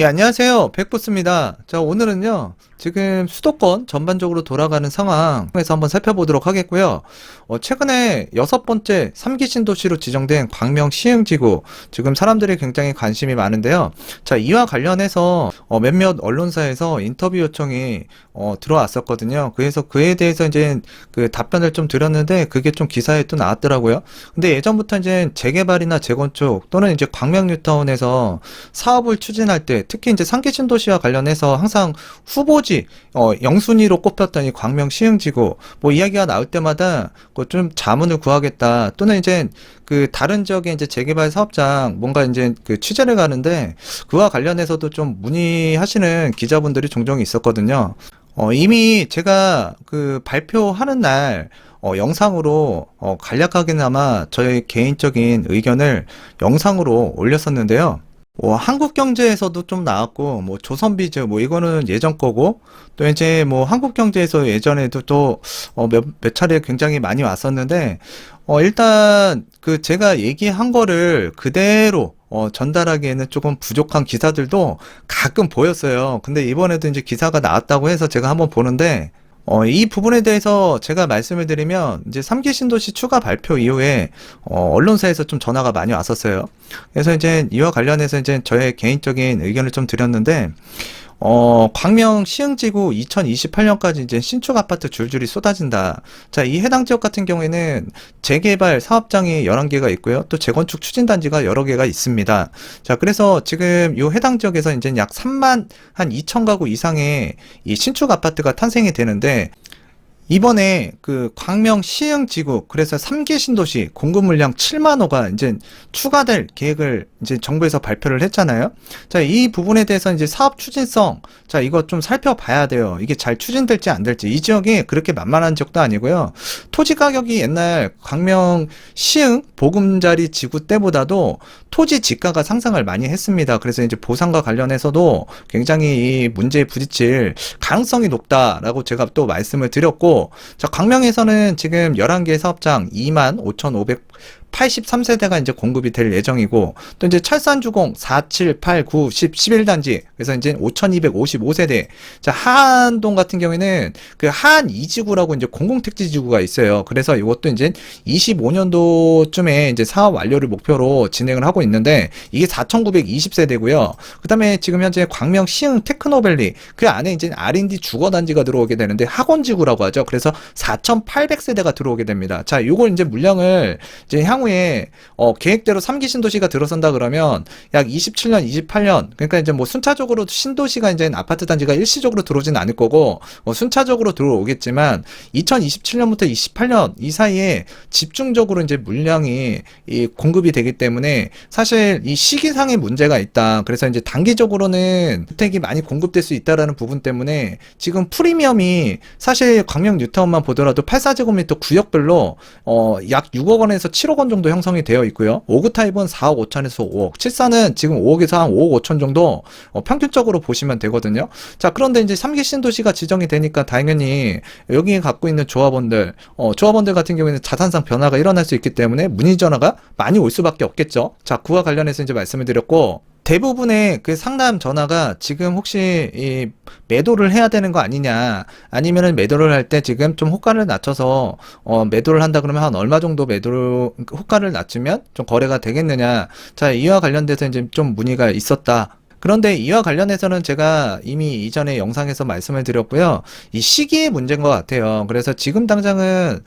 예, 안녕하세요. 백부스입니다. 자, 오늘은요, 지금 수도권 전반적으로 돌아가는 상황에서 한번 살펴보도록 하겠고요. 최근에 6번째 3기 신도시로 지정된 광명 시흥지구, 지금 사람들이 굉장히 관심이 많은데요. 자, 이와 관련해서 몇몇 언론사에서 인터뷰 요청이 들어왔었거든요. 그래서 그에 대해서 이제 그 답변을 좀 드렸는데, 그게 좀 기사에 또 나왔더라고요. 근데 예전부터 이제 재개발이나 재건축 또는 이제 광명 뉴타운에서 사업을 추진할 때 특히 이제 상기 신도시와 관련해서 항상 후보지 영순위로 꼽혔던 이 광명 시흥지구 뭐 이야기가 나올 때마다 그 좀 자문을 구하겠다 또는 이제 그 다른 지역의 이제 재개발 사업장 뭔가 이제 그 취재를 가는데 그와 관련해서도 좀 문의하시는 기자분들이 종종 있었거든요. 이미 제가 그 발표하는 날 영상으로 간략하게나마 저의 개인적인 의견을 영상으로 올렸었는데요. 한국경제에서도 좀 나왔고, 뭐, 조선비즈, 뭐, 이거는 예전 거고, 또 이제 뭐, 한국경제에서 예전에도 또, 몇 차례 굉장히 많이 왔었는데, 일단, 그 제가 얘기한 거를 그대로, 전달하기에는 조금 부족한 기사들도 가끔 보였어요. 근데 이번에도 이제 기사가 나왔다고 해서 제가 한번 보는데, 이 부분에 대해서 제가 말씀을 드리면, 이제 3기 신도시 추가 발표 이후에, 언론사에서 좀 전화가 많이 왔었어요. 그래서 이제 이와 관련해서 이제 저의 개인적인 의견을 좀 드렸는데, 광명 시흥지구 2028년까지 이제 신축 아파트 줄줄이 쏟아진다. 자, 이 해당 지역 같은 경우에는 재개발 사업장이 11개가 있고요. 또 재건축 추진단지가 여러 개가 있습니다. 자, 그래서 지금 이 해당 지역에서 이제 약 3만 한 2천 가구 이상의 이 신축 아파트가 탄생이 되는데, 이번에 그 광명 시흥지구 그래서 3기 신도시 공급 물량 7만 호가 이제 추가될 계획을 이제 정부에서 발표를 했잖아요. 자, 이 부분에 대해서 이제 사업 추진성, 자, 이거 좀 살펴봐야 돼요. 이게 잘 추진될지 안 될지. 이 지역이 그렇게 만만한 지역도 아니고요. 토지 가격이 옛날 광명 시흥 보금자리 지구 때보다도 토지 지가가 상승을 많이 했습니다. 그래서 이제 보상과 관련해서도 굉장히 이 문제에 부딪힐 가능성이 높다라고 제가 또 말씀을 드렸고, 자, 광명에서는 지금 11개 사업장 25,583세대가 이제 공급이 될 예정이고, 또 이제 철산주공 4, 7, 8, 9, 10, 11단지, 그래서 이제 5,255세대. 자, 하안동 같은 경우에는 그 하안 2지구라고 이제 공공택지지구가 있어요. 그래서 이것도 이제 25년도쯤에 이제 사업 완료를 목표로 진행을 하고 있는데, 이게 4,920세대고요. 그 다음에 지금 현재 광명 시흥 테크노밸리, 그 안에 이제 R&D 주거단지가 들어오게 되는데, 학원지구라고 하죠. 그래서 4,800세대가 들어오게 됩니다. 자, 요걸 이제 물량을 이제 향후에 계획대로 3기 신도시가 들어선다 그러면 약 27년, 28년, 그러니까 이제 뭐 순차적으로 신도시가 이제 아파트 단지가 일시적으로 들어오진 않을 거고 순차적으로 들어오겠지만 2027년부터 28년 이 사이에 집중적으로 이제 물량이 이 공급이 되기 때문에 사실 이 시기상의 문제가 있다. 그래서 이제 단기적으로는 주택이 많이 공급될 수 있다라는 부분 때문에 지금 프리미엄이 사실 광명 뉴타운만 보더라도 84제곱미터 구역별로 약 6억 원에서 7억 원 정도 형성이 되어 있고요. 5구 타입은 4억 5천에서 5억, 7사는 지금 5억에서 한 5억 5천 정도 평균적으로 보시면 되거든요. 자, 그런데 이제 3기 신도시가 지정이 되니까 당연히 여기에 갖고 있는 조합원들 같은 경우에는 자산상 변화가 일어날 수 있기 때문에 문의 전화가 많이 올 수밖에 없겠죠. 자, 그와 관련해서 이제 말씀을 드렸고, 대부분의 그 상담 전화가 지금 혹시 이 매도를 해야 되는 거 아니냐, 아니면은 매도를 할 때 지금 좀 호가를 낮춰서 매도를 한다 그러면 한 얼마 정도 매도를 호가를 낮추면 좀 거래가 되겠느냐. 자, 이와 관련돼서 이제 좀 문의가 있었다. 그런데 이와 관련해서는 제가 이미 이전에 영상에서 말씀을 드렸고요. 이 시기의 문제인 것 같아요. 그래서 지금 당장은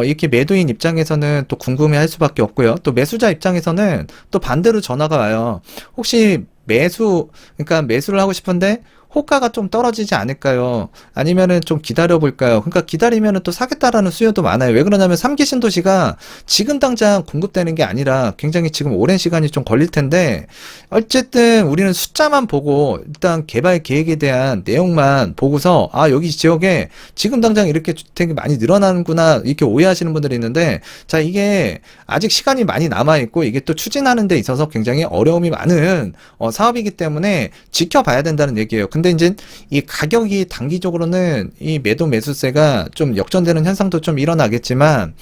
이렇게 매도인 입장에서는 또 궁금해할 수밖에 없고요. 또 매수자 입장에서는 또 반대로 전화가 와요. 혹시 그러니까 매수를 하고 싶은데 호가가 좀 떨어지지 않을까요? 아니면은 좀 기다려볼까요? 그러니까 기다리면은 또 사겠다라는 수요도 많아요. 왜 그러냐면 3기 신도시가 지금 당장 공급되는 게 아니라 굉장히 지금 오랜 시간이 좀 걸릴 텐데, 어쨌든 우리는 숫자만 보고 일단 개발 계획에 대한 내용만 보고서 여기 지역에 지금 당장 이렇게 주택이 많이 늘어나는구나 이렇게 오해하시는 분들이 있는데, 자, 이게 아직 시간이 많이 남아있고 이게 또 추진하는 데 있어서 굉장히 어려움이 많은 사업이기 때문에 지켜봐야 된다는 얘기예요. 근데 이제 이 가격이 단기적으로는 이 매도 매수세가 좀 역전되는 현상도 좀 일어나겠지만,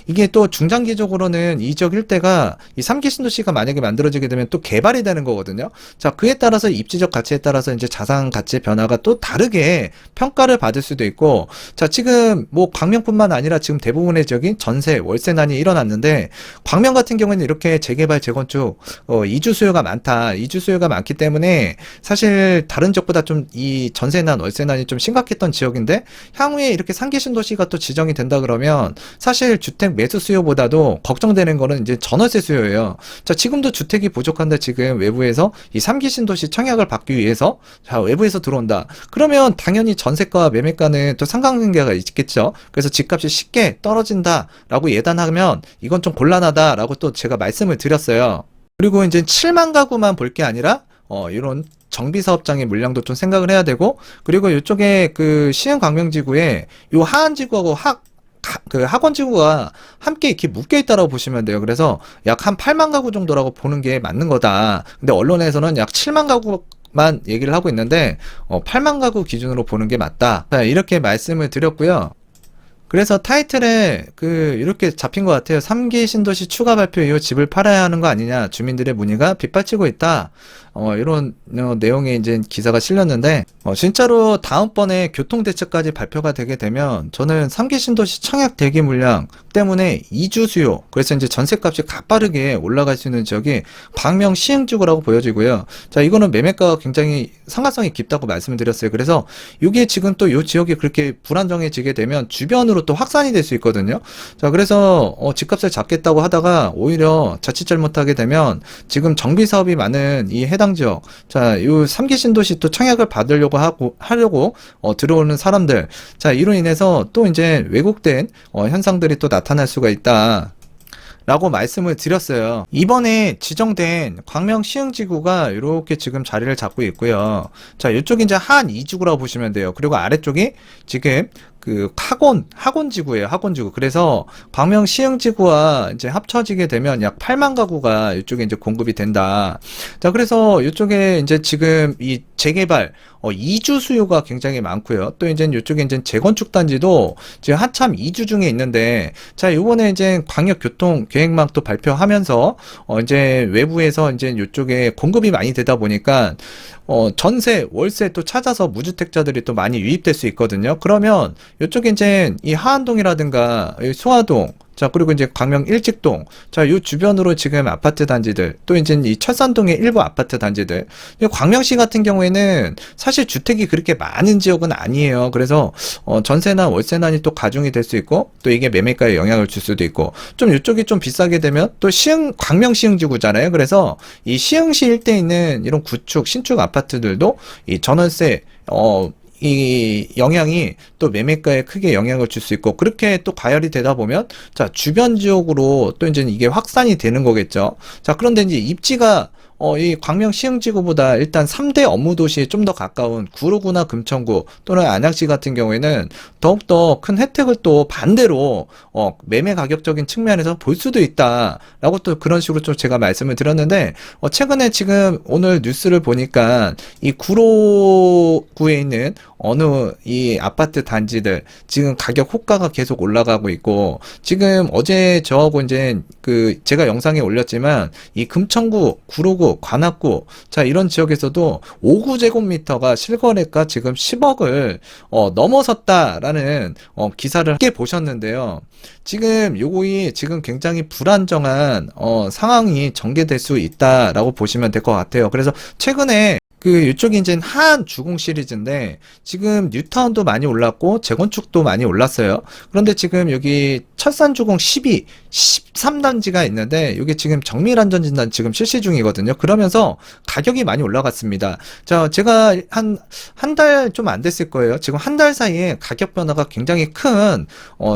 이게 또 중장기적으로는 이 지역 일대가 이 3기 신도시가 만약에 만들어지게 되면 또 개발이 되는 거거든요. 자, 그에 따라서 입지적 가치에 따라서 이제 자산 가치의 변화가 또 다르게 평가를 받을 수도 있고, 자, 지금 뭐 광명뿐만 아니라 지금 대부분의 지역이 전세, 월세난이 일어났는데, 광명 같은 경우에는 이렇게 재개발, 재건축, 이주 수요가 많다. 이주 수요가 많기 때문에 사실 다른 지역보다 좀 이 전세난, 월세난이 좀 심각했던 지역인데, 향후에 이렇게 3기 신도시가 또 지정이 된다 그러면 사실 주택 매수 수요보다도 걱정되는 거는 이제 전월세 수요예요. 자, 지금도 주택이 부족한데 지금 외부에서 이 3기 신도시 청약을 받기 위해서 자, 외부에서 들어온다. 그러면 당연히 전세가와 매매가는 또 상관관계가 있겠죠. 그래서 집값이 쉽게 떨어진다라고 예단하면 이건 좀 곤란하다라고 또 제가 말씀을 드렸어요. 그리고 이제 7만 가구만 볼 게 아니라 이런 정비사업장의 물량도 좀 생각을 해야 되고, 그리고 이쪽에 그 시흥광명지구에 요 하안지구하고 그 학원지구가 함께 이렇게 묶여 있다라고 보시면 돼요. 그래서 약 한 8만 가구 정도라고 보는 게 맞는 거다. 근데 언론에서는 약 7만 가구만 얘기를 하고 있는데 8만 가구 기준으로 보는 게 맞다. 자, 이렇게 말씀을 드렸고요. 그래서 타이틀에 이렇게 잡힌 것 같아요. 3기 신도시 추가 발표 이후 집을 팔아야 하는 거 아니냐. 주민들의 문의가 빗발치고 있다. 이런 내용의 이제 기사가 실렸는데, 진짜로 다음번에 교통대책까지 발표가 되게 되면 저는 3기 신도시 청약 대기 물량 때문에 이주 수요, 그래서 이제 전세값이 가파르게 올라갈 수 있는 지역이 광명 시흥지구라고 보여지고요. 자, 이거는 매매가가 굉장히 상관성이 깊다고 말씀을 드렸어요. 그래서 이게 지금 또 이 지역이 그렇게 불안정해지게 되면 주변으로 또 확산이 될 수 있거든요. 자, 그래서 집값을 잡겠다고 하다가 오히려 자칫 잘못하게 되면 지금 정비 사업이 많은 이 해당 지역, 자, 요 3기 신도시 또 청약을 받으려고 하려고 들어오는 사람들, 자, 이로 인해서 또 이제 왜곡된 현상들이 또 나타날 수가 있다. 라고 말씀을 드렸어요. 이번에 지정된 광명 시흥지구가 이렇게 지금 자리를 잡고 있고요. 자, 이쪽이 이제 한 2지구라고 보시면 돼요. 그리고 아래쪽이 지금 그 학원지구예요. 학원지구. 그래서 광명 시흥지구와 이제 합쳐지게 되면 약 8만 가구가 이쪽에 이제 공급이 된다. 자, 그래서 이쪽에 이제 지금 이 재개발, 이주 수요가 굉장히 많고요. 또 이제 이쪽에 이제 재건축 단지도 지금 한참 이주 중에 있는데, 자, 요번에 이제 광역교통 계획망 또 발표하면서 이제 외부에서 이제 이쪽에 공급이 많이 되다 보니까 전세, 월세 또 찾아서 무주택자들이 또 많이 유입될 수 있거든요. 그러면 이쪽에 이제 이 하안동이라든가 수화동, 자, 그리고 이제 광명 일직동, 자, 요 주변으로 지금 아파트 단지들, 또 이제 이 철산동의 일부 아파트 단지들, 광명시 같은 경우에는 사실 주택이 그렇게 많은 지역은 아니에요. 그래서 전세나 월세난이 또 가중이 될 수 있고, 또 이게 매매가에 영향을 줄 수도 있고, 좀 이쪽이 좀 비싸게 되면 또 광명 시흥지구잖아요. 그래서 이 시흥시 일대에 있는 이런 구축, 신축 아파트들도 이 전월세, 이 영향이 또 매매가에 크게 영향을 줄 수 있고, 그렇게 또 가열이 되다 보면 자, 주변 지역으로 또 이제 이게 확산이 되는 거겠죠. 자, 그런데 이제 입지가 이 광명 시흥지구보다 일단 3대 업무 도시에 좀 더 가까운 구로구나 금천구 또는 안양시 같은 경우에는 더욱더 큰 혜택을 또 반대로 매매 가격적인 측면에서 볼 수도 있다라고 또 그런 식으로 좀 제가 말씀을 드렸는데, 최근에 지금 오늘 뉴스를 보니까 이 구로구에 있는 어느 이 아파트 단지들 지금 가격 호가가 계속 올라가고 있고, 지금 어제 저하고 이제 제가 영상에 올렸지만 이 금천구, 구로구, 관악구, 자, 이런 지역에서도 5구제곱미터가 실거래가 지금 10억을 넘어섰다라는 기사를 함께 보셨는데요. 지금 요거이 지금 굉장히 불안정한 상황이 전개될 수 있다라고 보시면 될 것 같아요. 그래서 최근에 이쪽이 이제 하안 주공 시리즈인데 지금 뉴타운도 많이 올랐고 재건축도 많이 올랐어요. 그런데 지금 여기 철산 주공 12, 13단지가 있는데 이게 지금 정밀 안전 진단 지금 실시 중이거든요. 그러면서 가격이 많이 올라갔습니다. 자, 제가 한 달 좀 안 됐을 거예요. 지금 한 달 사이에 가격 변화가 굉장히 큰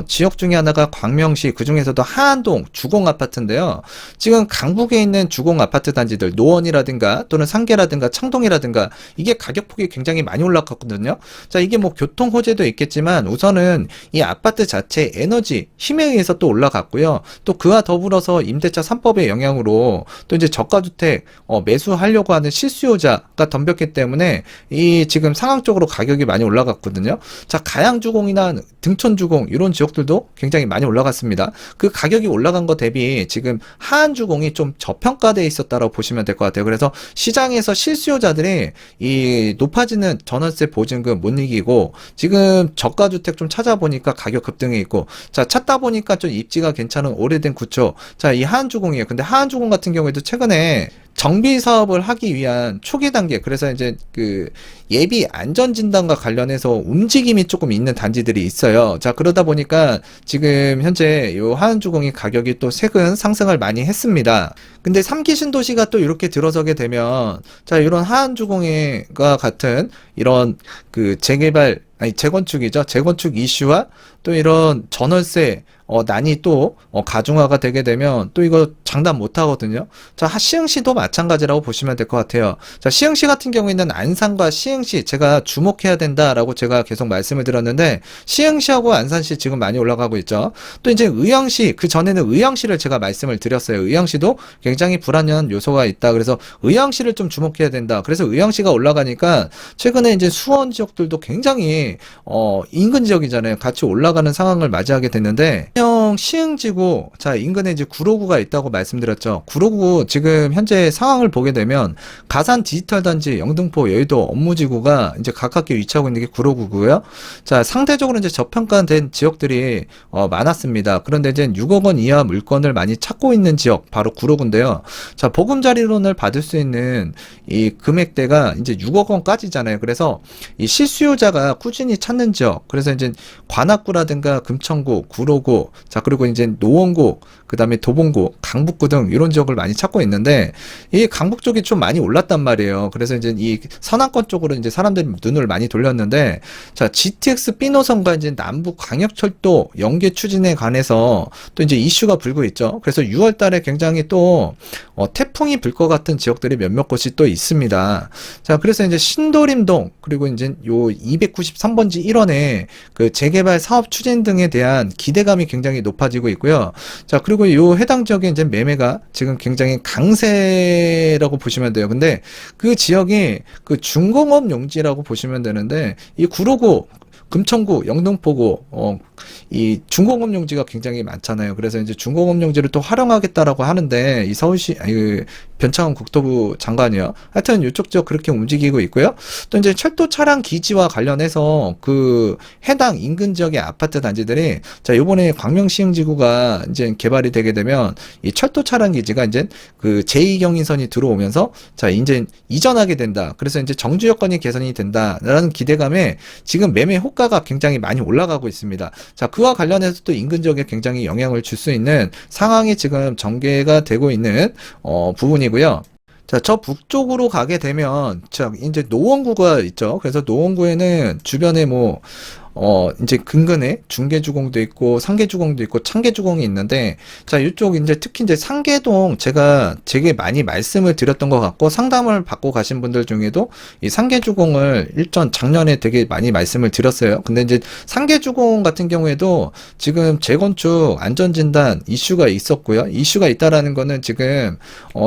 지역 중에 하나가 광명시, 그 중에서도 하안동 주공 아파트인데요. 지금 강북에 있는 주공 아파트 단지들 노원이라든가 또는 상계라든가 창동이라든가 이게 가격폭이 굉장히 많이 올라갔거든요. 자, 이게 뭐 교통 호재도 있겠지만 우선은 이 아파트 자체 에너지 힘에 의해서 또 올라갔고요. 또 그와 더불어서 임대차 3법의 영향으로 또 이제 저가주택 매수하려고 하는 실수요자가 덤볐기 때문에 이 지금 상황적으로 가격이 많이 올라갔거든요. 자, 가양주공이나 등촌주공 이런 지역들도 굉장히 많이 올라갔습니다. 그 가격이 올라간 것 대비 지금 하안주공이 좀 저평가되어 있었다고 보시면 될 것 같아요. 그래서 시장에서 실수요자들이 이 높아지는 전월세 보증금 못 이기고 지금 저가주택 좀 찾아보니까 가격 급등해 있고, 자, 찾다 보니까 좀 입지가 괜찮은 오래된 구초, 자, 이 하안주공이에요. 근데 하안주공 같은 경우에도 최근에 정비 사업을 하기 위한 초기 단계, 그래서 이제 그 예비 안전 진단과 관련해서 움직임이 조금 있는 단지들이 있어요. 자, 그러다 보니까 지금 현재 요 하안주공이 가격이 또 최근 상승을 많이 했습니다. 근데 3기 신도시가 또 이렇게 들어서게 되면, 자, 이런 하안주공과 같은 이런 그 재건축이죠. 재건축 이슈와 또 이런 전월세 난이 또 가중화가 되게 되면 또 이거 장담 못 하거든요. 자, 시흥시도 마찬가지라고 보시면 될 것 같아요. 자, 시흥시 같은 경우에는 안산과 시흥시 제가 주목해야 된다라고 제가 계속 말씀을 드렸는데, 시흥시하고 안산시 지금 많이 올라가고 있죠. 또 이제 의왕시, 그 전에는 의왕시를 제가 말씀을 드렸어요. 의왕시도 굉장히 불안한 요소가 있다. 그래서 의왕시를 좀 주목해야 된다. 그래서 의왕시가 올라가니까 최근에 이제 수원 지역들도 굉장히 인근 지역이잖아요. 같이 올라가는 상황을 맞이하게 됐는데, 시흥지구, 자, 인근에 이제 구로구가 있다고 말씀드렸죠. 구로구 지금 현재 상황을 보게 되면 가산 디지털 단지, 영등포, 여의도 업무지구가 이제 가깝게 위치하고 있는 게 구로구고요. 자, 상대적으로 이제 저평가된 지역들이 많았습니다. 그런데 이제 6억 원 이하 물건을 많이 찾고 있는 지역, 바로 구로구인데요. 자, 보금자리론을 받을 수 있는 이 금액대가 이제 6억 원까지잖아요. 그래서 이 실수요자가 꾸준히 찾는 지역, 그래서 이제 관악구라든가 금천구, 구로구, 자, 그리고 이제 노원구, 그 다음에 도봉구, 강북구 등 이런 지역을 많이 찾고 있는데, 이 강북 쪽이 좀 많이 올랐단 말이에요. 그래서 이제 이 서남권 쪽으로 이제 사람들이 눈을 많이 돌렸는데, 자, GTX B 노선과 이제 남북 광역철도 연계 추진에 관해서 또 이제 이슈가 불고 있죠. 그래서 6월 달에 굉장히 또 태풍이 불 것 같은 지역들이 몇몇 곳이 또 있습니다. 자, 그래서 이제 신도림동, 그리고 이제 요 293번지 1원에 그 재개발 사업 추진 등에 대한 기대감이 굉장히 높아지고 있고요. 자, 그리고 요 해당 지역에 이제 매매가 지금 굉장히 강세라고 보시면 돼요. 근데 그 지역이 그 중공업 용지라고 보시면 되는데, 이 구로구, 금천구, 영등포구, 이 중공업 용지가 굉장히 많잖아요. 그래서 이제 중공업 용지를 또 활용하겠다라고 하는데, 이 서울시, 변창흠 국토부 장관이요. 하여튼 이쪽 지역 그렇게 움직이고 있고요. 또 이제 철도 차량 기지와 관련해서 그 해당 인근 지역의 아파트 단지들이, 자, 요번에 광명시흥지구가 이제 개발이 되게 되면 이 철도 차량 기지가 이제 그 제2경인선이 들어오면서, 자, 이제 이전하게 된다. 그래서 이제 정주 여건이 개선이 된다라는 기대감에 지금 매매 호가가 굉장히 많이 올라가고 있습니다. 자, 그와 관련해서 또 인근 지역에 굉장히 영향을 줄 수 있는 상황이 지금 전개가 되고 있는 부분이고요. 자, 저 북쪽으로 가게 되면, 자, 이제 노원구가 있죠. 그래서 노원구에는 주변에 이제 근근에 중계주공도 있고 상계주공도 있고 창계주공이 있는데, 자, 이쪽 이제 특히 이제 상계동 제가 되게 많이 말씀을 드렸던 것 같고, 상담을 받고 가신 분들 중에도 이 상계주공을 작년에 되게 많이 말씀을 드렸어요. 근데 이제 상계주공 같은 경우에도 지금 재건축 안전진단 이슈가 있었고요. 이슈가 있다라는 거는 지금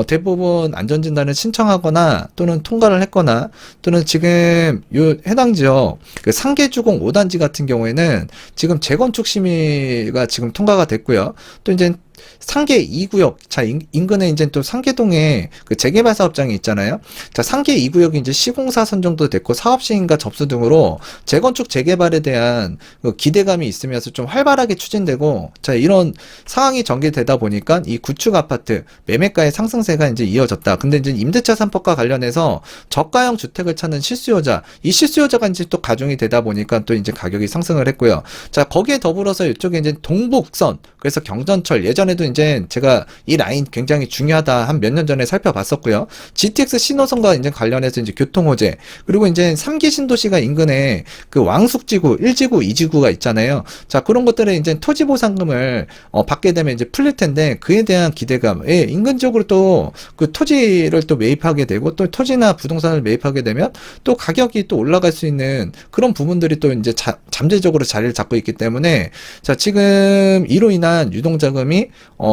대부분 안전진단을 신청하거나 또는 통과를 했거나, 또는 지금 요 해당 지역 그 상계주공 5단지 같은 경우에는 지금 재건축 심의가 지금 통과가 됐고요. 또 이제 상계 2구역, 자, 인근에 이제 또 상계동에 그 재개발 사업장이 있잖아요. 자, 상계 2구역이 이제 시공사 선정도 됐고 사업 시행과 접수 등으로 재건축 재개발에 대한 그 기대감이 있으면서 좀 활발하게 추진되고, 자, 이런 상황이 전개되다 보니까 이 구축 아파트 매매가의 상승세가 이제 이어졌다. 근데 이제 임대차 3법과 관련해서 저가형 주택을 찾는 실수요자, 이 실수요자가 이제 또 가중이 되다 보니까 또 이제 가격이 상승을 했고요. 자, 거기에 더불어서 이쪽에 이제 동북선, 그래서 경전철, 예전에도 이제 제가 이 라인 굉장히 중요하다 한 몇 년 전에 살펴봤었고요. GTX 신호선과 이제 관련해서 이제 교통 호재, 그리고 이제 3기 신도시가 인근에 그 왕숙지구 1지구 2지구가 있잖아요. 자, 그런 것들에 이제 토지 보상금을 받게 되면 이제 풀릴 텐데, 그에 대한 기대감, 예, 인근 지역으로 또 그 토지를 또 매입하게 되고, 또 토지나 부동산을 매입하게 되면 또 가격이 또 올라갈 수 있는 그런 부분들이 또 이제 잠재적으로 자리를 잡고 있기 때문에, 자, 지금 이로 인한 유동자금이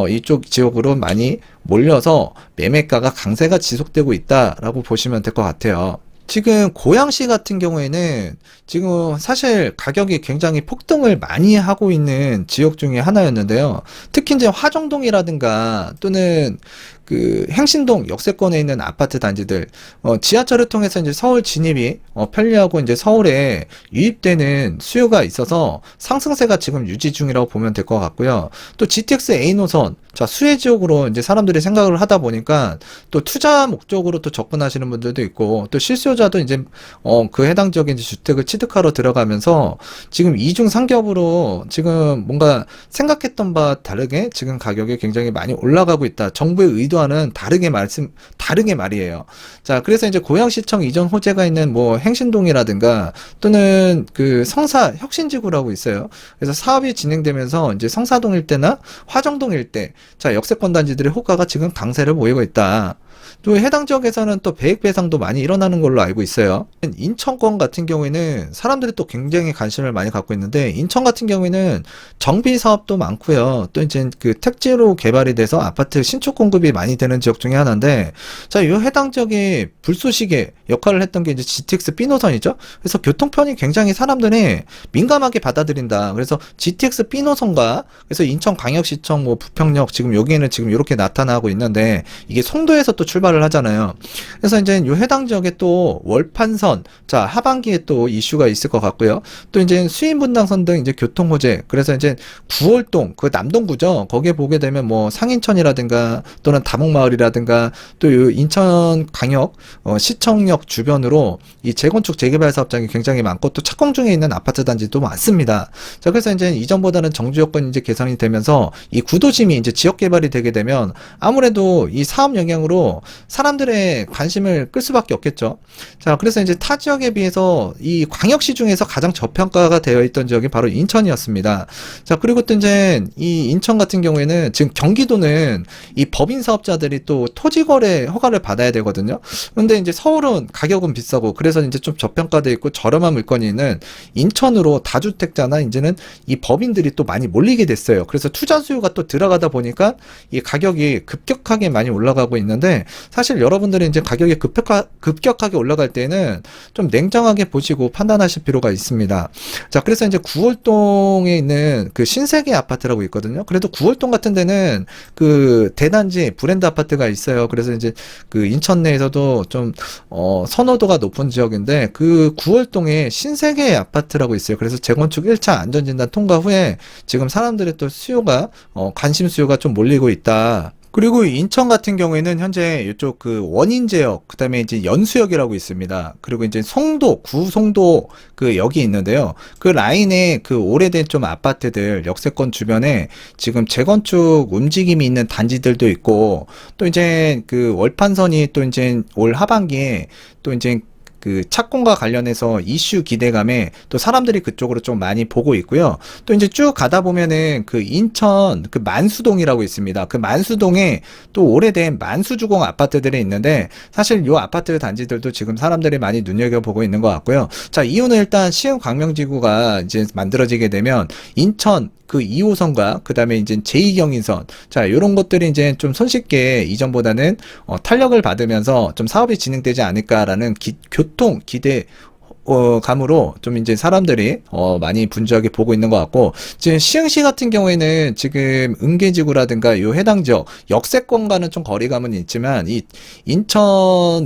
이쪽 지역으로 많이 몰려서 매매가가 강세가 지속되고 있다라고 보시면 될 것 같아요. 지금 고양시 같은 경우에는 지금 사실 가격이 굉장히 폭등을 많이 하고 있는 지역 중에 하나였는데요. 특히 이제 화정동이라든가 또는 그 행신동 역세권에 있는 아파트 단지들, 지하철을 통해서 이제 서울 진입이 편리하고 이제 서울에 유입되는 수요가 있어서 상승세가 지금 유지 중이라고 보면 될 것 같고요. 또 GTX A 노선, 자, 수혜 지역으로 이제 사람들이 생각을 하다 보니까 또 투자 목적으로 또 접근하시는 분들도 있고, 또 실수요자도 이제 그 해당 지역에 이제 주택을 취득하러 들어가면서 지금 이중 상겹으로 지금 뭔가 생각했던 바와 다르게 지금 가격이 굉장히 많이 올라가고 있다. 정부의 의도와는 다르게 말이에요. 자, 그래서 이제 고양시청 이전 호재가 있는 뭐 행신동이라든가 또는 그 성사 혁신지구라고 있어요. 그래서 사업이 진행되면서 이제 성사동 일대나 화정동 일대, 자, 역세권 단지들의 호가가 지금 강세를 보이고 있다. 또 해당 지역에서는 또 배액 배상도 많이 일어나는 걸로 알고 있어요. 인천권 같은 경우에는 사람들이 또 굉장히 관심을 많이 갖고 있는데, 인천 같은 경우에는 정비 사업도 많고요. 또 이제 그 택지로 개발이 돼서 아파트 신축 공급이 많이 되는 지역 중에 하나인데, 자, 이 해당 지역이 불쏘시개 역할을 했던 게 이제 GTX B 노선이죠. 그래서 교통편이 굉장히 사람들이 민감하게 받아들인다. 그래서 GTX B 노선과 그래서 인천광역시청 뭐 부평역 지금 여기에는 지금 이렇게 나타나고 있는데, 이게 송도에서 또 출발을 하잖아요. 그래서 이제 요 해당 지역에 또 월판선, 자, 하반기에 또 이슈가 있을 것 같고요. 또 이제 수인분당선 등 이제 교통 호재. 그래서 이제 구월동, 그 남동구죠. 거기에 보게 되면 뭐 상인천이라든가 또는 다목마을이라든가 또 요 인천 광역 시청역 주변으로 이 재건축 재개발 사업장이 굉장히 많고 또 착공 중에 있는 아파트 단지도 많습니다. 자, 그래서 이제 이전보다는 정주 여건이 이제 개선이 되면서 이 구도심이 이제 지역 개발이 되게 되면 아무래도 이 사업 영향으로 사람들의 관심을 끌 수밖에 없겠죠. 자, 그래서 이제 타 지역에 비해서 이 광역시 중에서 가장 저평가가 되어 있던 지역이 바로 인천이었습니다. 자, 그리고 또 이제 이 인천 같은 경우에는 지금 경기도는 이 법인 사업자들이 또 토지 거래 허가를 받아야 되거든요. 근데 이제 서울은 가격은 비싸고 그래서 이제 좀 저평가되어 있고 저렴한 물건이 있는 인천으로 다주택자나 이제는 이 법인들이 또 많이 몰리게 됐어요. 그래서 투자 수요가 또 들어가다 보니까 이 가격이 급격하게 많이 올라가고 있는데, 사실 여러분들이 이제 가격이 급격하게 올라갈 때는 좀 냉정하게 보시고 판단하실 필요가 있습니다. 자, 그래서 이제 구월동에 있는 그 신세계 아파트라고 있거든요. 그래도 구월동 같은 데는 그 대단지 브랜드 아파트가 있어요. 그래서 이제 그 인천 내에서도 좀 선호도가 높은 지역인데, 그 구월동에 신세계 아파트라고 있어요. 그래서 재건축 1차 안전진단 통과 후에 지금 사람들의 또 수요가 관심 수요가 좀 몰리고 있다. 그리고 인천 같은 경우에는 현재 이쪽 그 원인제역, 그 다음에 이제 연수역이라고 있습니다. 그리고 이제 송도, 구송도 그 역이 있는데요. 그 라인에 그 오래된 좀 아파트들, 역세권 주변에 지금 재건축 움직임이 있는 단지들도 있고, 또 이제 그 월판선이 또 이제 올 하반기에 또 이제 그 착공과 관련해서 이슈 기대감에 또 사람들이 그쪽으로 좀 많이 보고 있고요. 또 이제 쭉 가다 보면은 그 인천 그 만수동이라고 있습니다. 그 만수동에 또 오래된 만수주공 아파트들이 있는데, 사실 요 아파트 단지들도 지금 사람들이 많이 눈여겨보고 있는 것 같고요. 자, 이유는 일단 시흥 광명지구가 이제 만들어지게 되면 인천 그 2호선과 그 다음에 이제 제2경인선, 자, 요런 것들이 이제 좀 손쉽게 이전보다는 탄력을 받으면서 좀 사업이 진행되지 않을까라는 교통 기대 감으로 좀 이제 사람들이 많이 분주하게 보고 있는 것 같고, 지금 시흥시 같은 경우에는 지금 은계지구라든가 요 해당 지역 역세권과는 좀 거리감은 있지만 이 인천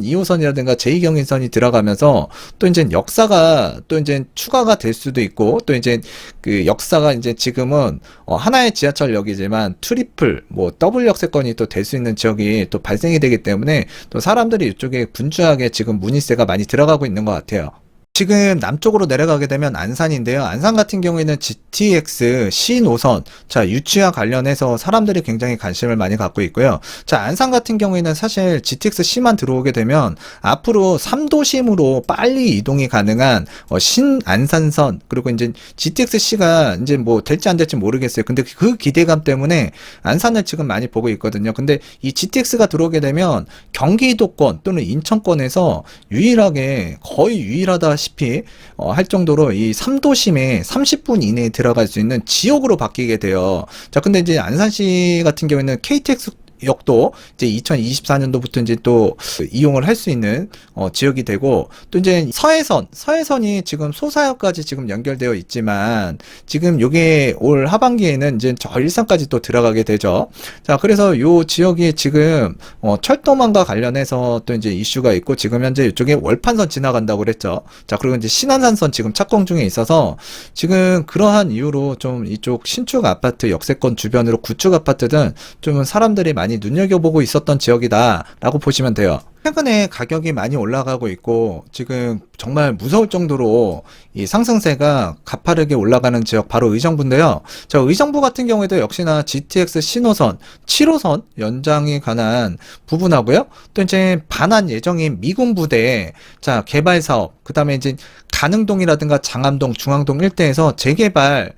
2호선이라든가 제2경인선이 들어가면서 또 이제 역사가 또 이제 추가가 될 수도 있고, 또 이제 그 역사가 이제 지금은 하나의 지하철역이지만 트리플 뭐 더블 역세권이 또 될 수 있는 지역이 또 발생이 되기 때문에 또 사람들이 이쪽에 분주하게 지금 문의세가 많이 들어가고 있는 것 같아요. 지금 남쪽으로 내려가게 되면 안산인데요. 안산 같은 경우에는 GTX C 노선, 자, 유치와 관련해서 사람들이 굉장히 관심을 많이 갖고 있고요. 자, 안산 같은 경우에는 사실 GTX C만 들어오게 되면 앞으로 3도심으로 빨리 이동이 가능한 신안산선, 그리고 이제 GTX C가 이제 뭐 될지 안 될지 모르겠어요. 근데 그 기대감 때문에 안산을 지금 많이 보고 있거든요. 근데 이 GTX가 들어오게 되면 경기도권 또는 인천권에서 유일하게 거의 유일하다 아시다시피 할 정도로 이 3도심에 30분 이내에 들어갈 수 있는 지역으로 바뀌게 돼요. 자, 근데 이제 안산시 같은 경우에는 KTX 역도 이제 2024년도부터 이제 또 이용을 할 수 있는 지역이 되고, 또 이제 서해선이 지금 소사역까지 지금 연결되어 있지만 지금 요게 올 하반기에는 이제 저 일산까지 또 들어가게 되죠. 자, 그래서 요 지역이 지금 철도망과 관련해서 또 이제 이슈가 있고, 지금 현재 이쪽에 월판선 지나간다고 그랬죠. 자, 그리고 이제 신안산선 지금 착공 중에 있어서 지금 그러한 이유로 좀 이쪽 신축 아파트 역세권 주변으로 구축 아파트든 좀 사람들이 많이 눈여겨보고 있었던 지역이다라고 보시면 돼요. 최근에 가격이 많이 올라가고 있고 지금 정말 무서울 정도로 이 상승세가 가파르게 올라가는 지역 바로 의정부인데요. 저 의정부 같은 경우에도 역시나 GTX 신호선 7호선 연장에 관한 부분하고요. 또 이제 반환 예정인 미군 부대 자 개발 사업, 그다음에 이제 가능동이라든가 장암동, 중앙동 일대에서 재개발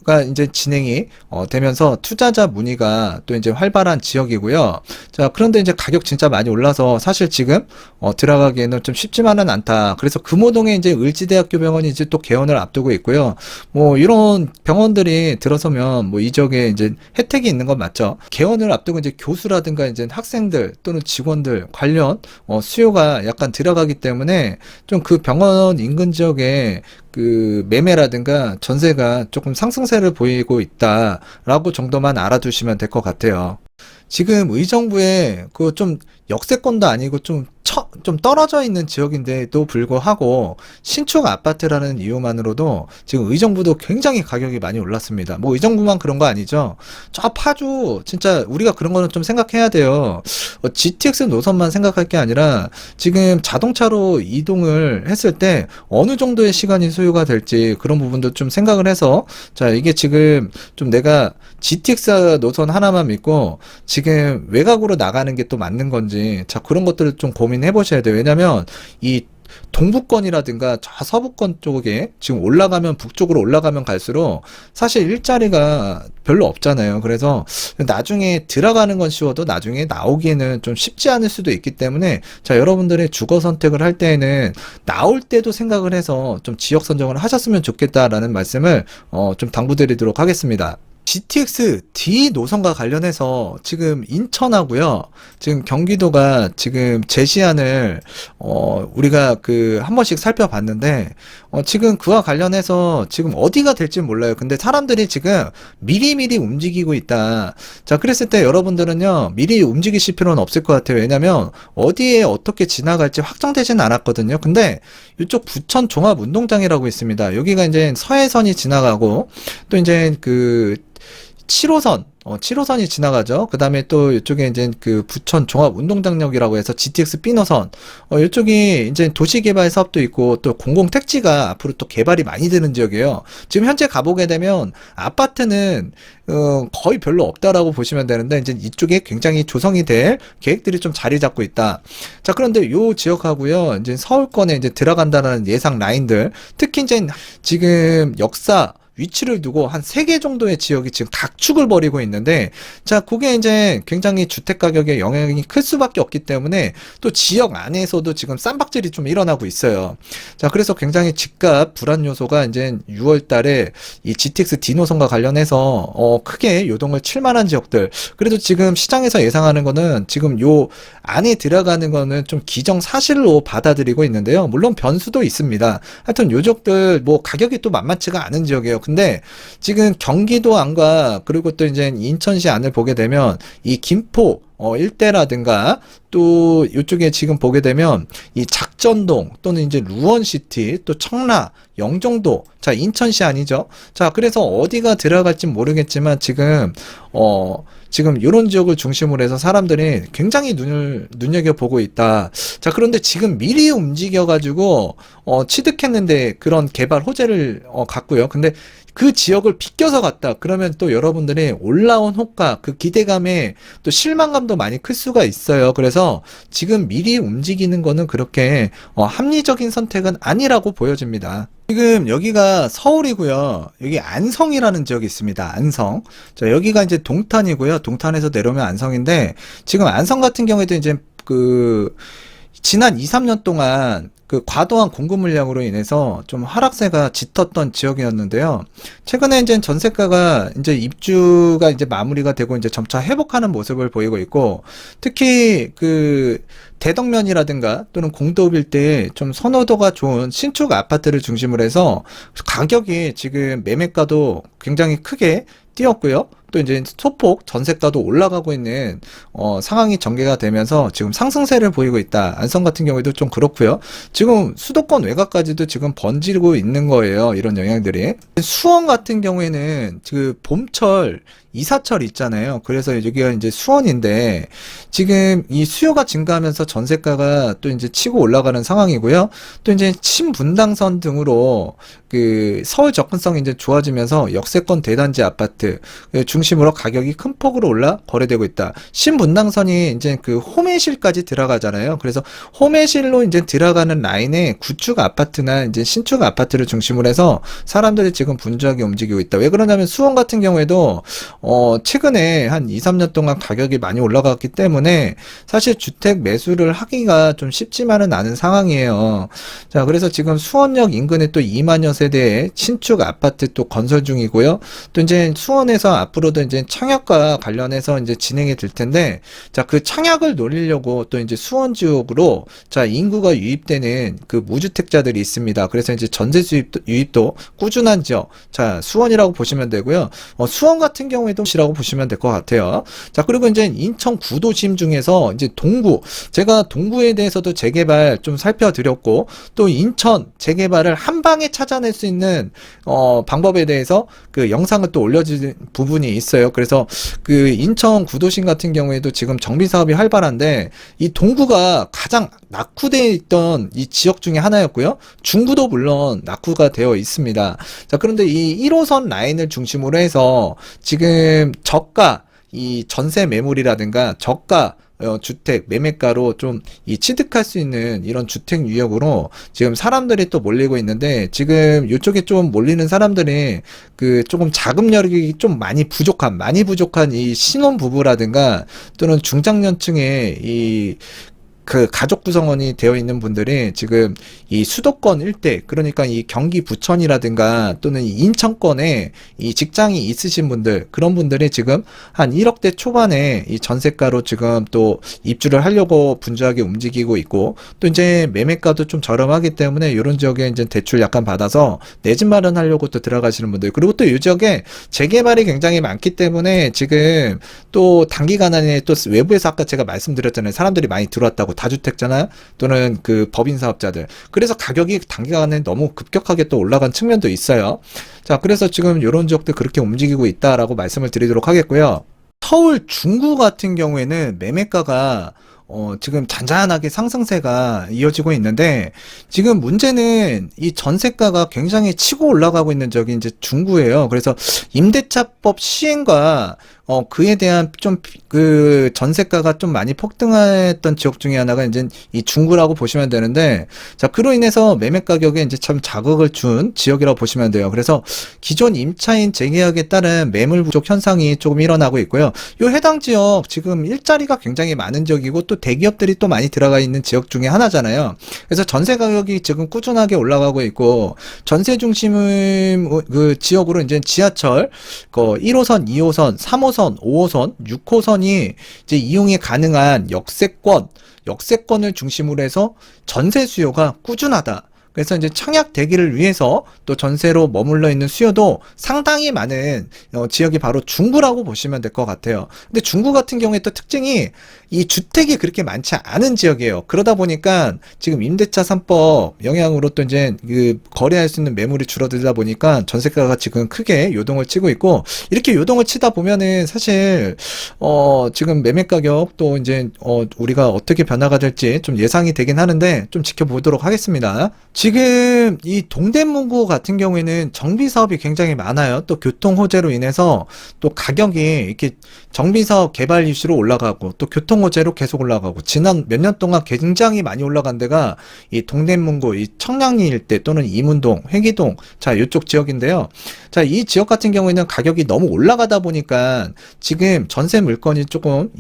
가 이제 진행이 되면서 투자자 문의가 또 이제 활발한 지역이고요. 자, 그런데 이제 가격 진짜 많이 올라서 사실 지금 들어가기에는 좀 쉽지만은 않다. 그래서 금호동에 이제 을지대학교 병원이 이제 또 개원을 앞두고 있고요. 뭐 이런 병원들이 들어서면 뭐 이 지역에 이제 혜택이 있는 건 맞죠. 개원을 앞두고 이제 교수라든가 이제 학생들 또는 직원들 관련 수요가 약간 들어가기 때문에 좀 그 병원 인근 지역에 그 매매라든가 전세가 조금 상승세를 보이고 있다라고 정도만 알아두시면 될 것 같아요. 지금 의정부에 그 좀 역세권도 아니고 좀 떨어져 있는 지역인데도 불구하고 신축 아파트라는 이유만으로도 지금 의정부도 굉장히 가격이 많이 올랐습니다. 뭐 의정부만 그런 거 아니죠. 저 파주 진짜 우리가 그런 거는 좀 생각해야 돼요. GTX 노선만 생각할 게 아니라 지금 자동차로 이동을 했을 때 어느 정도의 시간이 소요가 될지 그런 부분도 좀 생각을 해서, 자 이게 지금 좀 내가 GTX 노선 하나만 믿고 지금 외곽으로 나가는 게 또 맞는 건지, 자 그런 것들을 좀 고민해 보셔야 돼요. 왜냐면 이 동부권이라든가 저 서부권 쪽에 지금 올라가면 북쪽으로 올라가면 갈수록 사실 일자리가 별로 없잖아요. 그래서 나중에 들어가는 건 쉬워도 나중에 나오기에는 좀 쉽지 않을 수도 있기 때문에, 자 여러분들의 주거 선택을 할 때에는 나올 때도 생각을 해서 좀 지역 선정을 하셨으면 좋겠다라는 말씀을 좀 당부드리도록 하겠습니다. GTX D 노선과 관련해서 지금 인천하고요, 지금 경기도가 지금 제시안을 우리가 그 한 번씩 살펴봤는데 지금 그와 관련해서 지금 어디가 될지 몰라요. 근데 사람들이 지금 미리미리 움직이고 있다. 자 그랬을 때 여러분들은요 미리 움직이실 필요는 없을 것 같아요. 왜냐면 어디에 어떻게 지나갈지 확정되진 않았거든요. 근데 이쪽 부천 종합운동장이라고 있습니다. 여기가 이제 서해선이 지나가고 또 이제 그 7호선이 지나가죠. 그 다음에 또 이쪽에 이제 그 부천 종합운동장역이라고 해서 GTX B 노선, 이쪽이 이제 도시개발 사업도 있고 또 공공택지가 앞으로 또 개발이 많이 되는 지역이에요. 지금 현재 가보게 되면 아파트는 거의 별로 없다라고 보시면 되는데 이제 이쪽에 굉장히 조성이 될 계획들이 좀 자리 잡고 있다. 자, 그런데 요 지역하고요, 이제 서울권에 이제 들어간다는 예상 라인들, 특히 이제 지금 역사 위치를 두고 한 3개 정도의 지역이 지금 각축을 벌이고 있는데, 자, 그게 이제 굉장히 주택 가격에 영향이 클 수밖에 없기 때문에 또 지역 안에서도 지금 쌈박질이 좀 일어나고 있어요. 자, 그래서 굉장히 집값 불안 요소가 이제 6월 달에 이 GTX D 노선과 관련해서 크게 요동을 칠 만한 지역들, 그래도 지금 시장에서 예상하는 거는 지금 요 안에 들어가는 거는 좀 기정사실로 받아들이고 있는데요. 물론 변수도 있습니다. 하여튼 요 지역들 뭐 가격이 또 만만치가 않은 지역이에요. 근데 지금 경기도 안과 그리고 또 이제 인천시 안을 보게 되면 이 김포 일대라든가 또 이쪽에 지금 보게 되면 이 작전동 또는 이제 루원시티 또 청라 영종도, 자 인천시 아니죠. 자 그래서 어디가 들어갈지 모르겠지만 지금 지금 이런 지역을 중심으로 해서 사람들이 굉장히 눈여겨보고 있다. 자 그런데 지금 미리 움직여가지고 취득했는데 그런 개발 호재를 갖고요. 근데 그 지역을 비껴서 갔다. 그러면 또 여러분들이 올라온 호가, 그 기대감에 또 실망감도 많이 클 수가 있어요. 그래서 지금 미리 움직이는 거는 그렇게 합리적인 선택은 아니라고 보여집니다. 지금 여기가 서울이고요. 여기 안성이라는 지역이 있습니다. 안성. 자, 여기가 이제 동탄이고요. 동탄에서 내려오면 안성인데, 지금 안성 같은 경우에도 이제 지난 2, 3년 동안 그 과도한 공급 물량으로 인해서 좀 하락세가 짙었던 지역이었는데요. 최근에 이제 전세가가 이제 입주가 이제 마무리가 되고 이제 점차 회복하는 모습을 보이고 있고, 특히 그 대덕면이라든가 또는 공도읍 일대에 좀 선호도가 좋은 신축 아파트를 중심으로 해서 가격이 지금 매매가도 굉장히 크게 뛰었고요. 또 이제 소폭 전세가도 올라가고 있는 상황이 전개가 되면서 지금 상승세를 보이고 있다. 안성 같은 경우에도 좀 그렇고요. 지금 수도권 외곽까지도 지금 번지고 있는 거예요. 이런 영향들이. 수원 같은 경우에는 그 봄철 이사철 있잖아요. 그래서 여기가 이제 수원인데 지금 이 수요가 증가하면서 전세가가 또 이제 치고 올라가는 상황이고요. 또 이제 신분당선 등으로 그 서울 접근성이 이제 좋아지면서 역세권 대단지 아파트 중심으로 가격이 큰 폭으로 올라 거래되고 있다. 신분당선이 이제 그 호매실까지 들어가잖아요. 그래서 호매실로 이제 들어가는 라인에 구축 아파트나 이제 신축 아파트를 중심으로 해서 사람들이 지금 분주하게 움직이고 있다. 왜 그러냐면 수원 같은 경우에도 최근에 한 2, 3년 동안 가격이 많이 올라갔기 때문에 사실 주택 매수를 하기가 좀 쉽지만은 않은 상황이에요. 자, 그래서 지금 수원역 인근에 또 2만여 세대의 신축 아파트 또 건설 중이고요. 또 이제 수원에서 앞으로도 이제 청약과 관련해서 이제 진행이 될 텐데, 자, 그 청약을 노리려고 또 이제 수원 지역으로 자, 인구가 유입되는 그 무주택자들이 있습니다. 그래서 이제 전세 유입도 꾸준한 지역. 자, 수원이라고 보시면 되고요. 수원 같은 경우에도 시라고 보시면 될 것 같아요. 자, 그리고 이제 인천 구도심 중에서 이제 동구, 제가 동구에 대해서도 재개발 좀 살펴드렸고, 또 인천 재개발을 한 방에 찾아낼 수 있는 방법에 대해서 그 영상을 또 올려진 부분이 있어요. 그래서 그 인천 구도심 같은 경우에도 지금 정비 사업이 활발한데, 이 동구가 가장 낙후되어 있던 이 지역 중에 하나였고요. 중구도 물론 낙후가 되어 있습니다. 자, 그런데 이 1호선 라인을 중심으로 해서 지금 저가 이 전세 매물이라든가 저가 주택 매매가로 좀 이 취득할 수 있는 이런 주택 유역으로 지금 사람들이 또 몰리고 있는데, 지금 이쪽에 좀 몰리는 사람들이 그 조금 자금력이 좀 많이 부족한 이 신혼부부라든가 또는 중장년층의 이 그 가족 구성원이 되어 있는 분들이 지금 이 수도권 일대, 그러니까 이 경기 부천이라든가 또는 이 인천권에 이 직장이 있으신 분들, 그런 분들이 지금 한 1억대 초반에 이 전세가로 지금 또 입주를 하려고 분주하게 움직이고 있고, 또 이제 매매가도 좀 저렴하기 때문에 이런 지역에 이제 대출 약간 받아서 내 집 마련하려고 또 들어가시는 분들, 그리고 또 이 지역에 재개발이 굉장히 많기 때문에 지금 또 단기간 안에 또 외부에서 아까 제가 말씀드렸잖아요. 사람들이 많이 들어왔다고. 다주택자나 또는 그 법인 사업자들. 그래서 가격이 단기간에 너무 급격하게 또 올라간 측면도 있어요. 자, 그래서 지금 이런 지역들 그렇게 움직이고 있다라고 말씀을 드리도록 하겠고요. 서울 중구 같은 경우에는 매매가가 지금 잔잔하게 상승세가 이어지고 있는데, 지금 문제는 이 전세가가 굉장히 치고 올라가고 있는 지역이 이제 중구예요. 그래서 임대차법 시행과 그에 대한 좀 그 전세가가 좀 많이 폭등했던 지역 중에 하나가 이제 이 중구라고 보시면 되는데, 자, 그로 인해서 매매 가격에 이제 참 자극을 준 지역이라고 보시면 돼요. 그래서 기존 임차인 재계약에 따른 매물 부족 현상이 조금 일어나고 있고요. 요 해당 지역 지금 일자리가 굉장히 많은 지역이고 또 대기업들이 또 많이 들어가 있는 지역 중에 하나잖아요. 그래서 전세 가격이 지금 꾸준하게 올라가고 있고, 전세 중심 그 지역으로 이제 지하철 1호선, 2호선, 3호선, 5호선, 6호선이 이제 이용이 가능한 역세권을 중심으로 해서 전세 수요가 꾸준하다. 그래서 이제 청약 대기를 위해서 또 전세로 머물러 있는 수요도 상당히 많은 지역이 바로 중구라고 보시면 될 것 같아요. 근데 중구 같은 경우에 또 특징이 이 주택이 그렇게 많지 않은 지역이에요. 그러다 보니까 지금 임대차 3법 영향으로 또 이제 그 거래할 수 있는 매물이 줄어들다 보니까 전세가가 지금 크게 요동을 치고 있고, 이렇게 요동을 치다 보면은 사실 지금 매매 가격 또 이제 우리가 어떻게 변화가 될지 좀 예상이 되긴 하는데 좀 지켜보도록 하겠습니다. 지금 이 동대문구 같은 경우에는 정비 사업이 굉장히 많아요. 또 교통 호재로 인해서 또 가격이 이렇게 정비 사업 개발 이슈로 올라가고 또 교통 호재로 계속 올라가고 지난 몇 년 동안 굉장히 많이 올라간 데가 이 동대문구, 이 청량리 일대 또는 이문동, 회기동 자 이쪽 지역인데요. 자, 이 지역 같은 경우에는 가격이 너무 올라가다 보니까 지금 전세 물건이 조금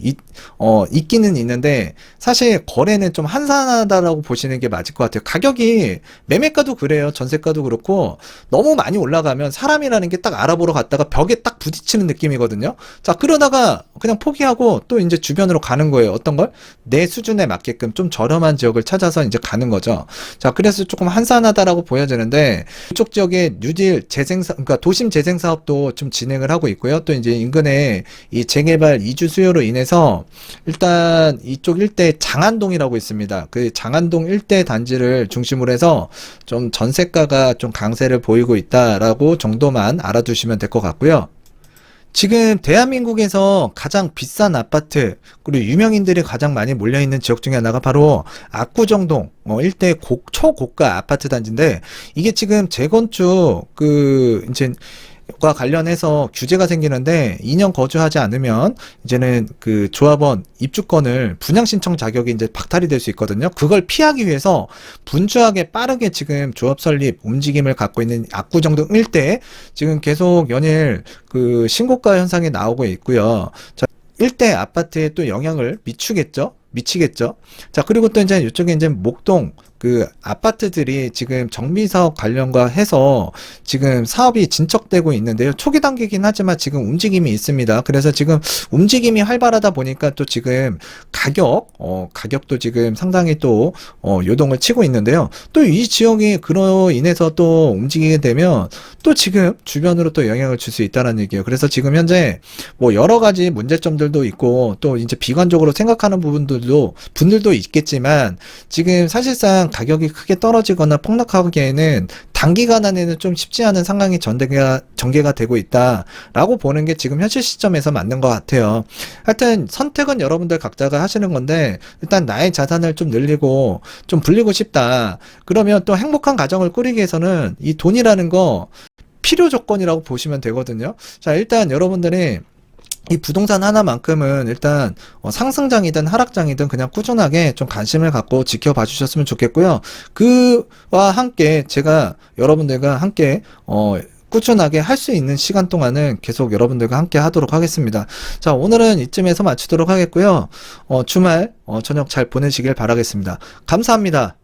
있기는 있는데 사실 거래는 좀 한산하다라고 보시는 게 맞을 것 같아요. 가격이 매매가도 그래요. 전세가도 그렇고 너무 많이 올라가면 사람이라는 게 딱 알아보러 갔다가 벽에 딱 부딪히는 느낌이거든요. 자, 그러다가 그냥 포기하고 또 이제 주변으로 가는 거예요. 어떤 걸? 내 수준에 맞게끔 좀 저렴한 지역을 찾아서 이제 가는 거죠. 자, 그래서 조금 한산하다라고 보여지는데 이쪽 지역에 뉴딜 재생사, 그러니까 도심 재생 사업도 좀 진행을 하고 있고요. 또 이제 인근에 이 재개발 이주 수요로 인해서 일단 이쪽 일대 장안동이라고 있습니다. 그 장안동 일대 단지를 중심으로 해서 좀 전세가가 좀 강세를 보이고 있다라고 정도만 알아두시면 될 것 같고요. 지금 대한민국에서 가장 비싼 아파트 그리고 유명인들이 가장 많이 몰려있는 지역 중에 하나가 바로 압구정동 일대 초고가 아파트 단지인데 이게 지금 재건축 이제 과 관련해서 규제가 생기는데 2년 거주하지 않으면 이제는 그 조합원 입주권을 분양 신청 자격이 이제 박탈이 될 수 있거든요. 그걸 피하기 위해서 분주하게 빠르게 지금 조합 설립 움직임을 갖고 있는 압구정동 일대 지금 계속 연일 그 신고가 현상이 나오고 있고요. 자, 일대 아파트에 또 영향을 미치겠죠. 자, 그리고 또 이제 이쪽에 이제 목동 그 아파트들이 지금 정비사업 관련과 해서 지금 사업이 진척되고 있는데요. 초기 단계이긴 하지만 지금 움직임이 있습니다. 그래서 지금 움직임이 활발하다 보니까 또 지금 가격도 지금 상당히 또 요동을 치고 있는데요. 또 이 지역이 그로 인해서 또 움직이게 되면 또 지금 주변으로 또 영향을 줄 수 있다는 얘기예요. 그래서 지금 현재 뭐 여러 가지 문제점들도 있고 또 이제 비관적으로 생각하는 분들도 있겠지만 지금 사실상 가격이 크게 떨어지거나 폭락하기에는 단기간 안에는 좀 쉽지 않은 상황이 전개가 되고 있다라고 보는 게 지금 현실 시점에서 맞는 것 같아요. 하여튼 선택은 여러분들 각자가 하시는 건데 일단 나의 자산을 좀 늘리고 좀 불리고 싶다. 그러면 또 행복한 가정을 꾸리기 위해서는 이 돈이라는 거 필요 조건이라고 보시면 되거든요. 자, 일단 여러분들이 이 부동산 하나만큼은 일단 상승장이든 하락장이든 그냥 꾸준하게 좀 관심을 갖고 지켜봐 주셨으면 좋겠고요. 그와 함께 제가 여러분들과 함께 꾸준하게 할 수 있는 시간 동안은 계속 여러분들과 함께 하도록 하겠습니다. 자, 오늘은 이쯤에서 마치도록 하겠고요. 주말 저녁 잘 보내시길 바라겠습니다. 감사합니다.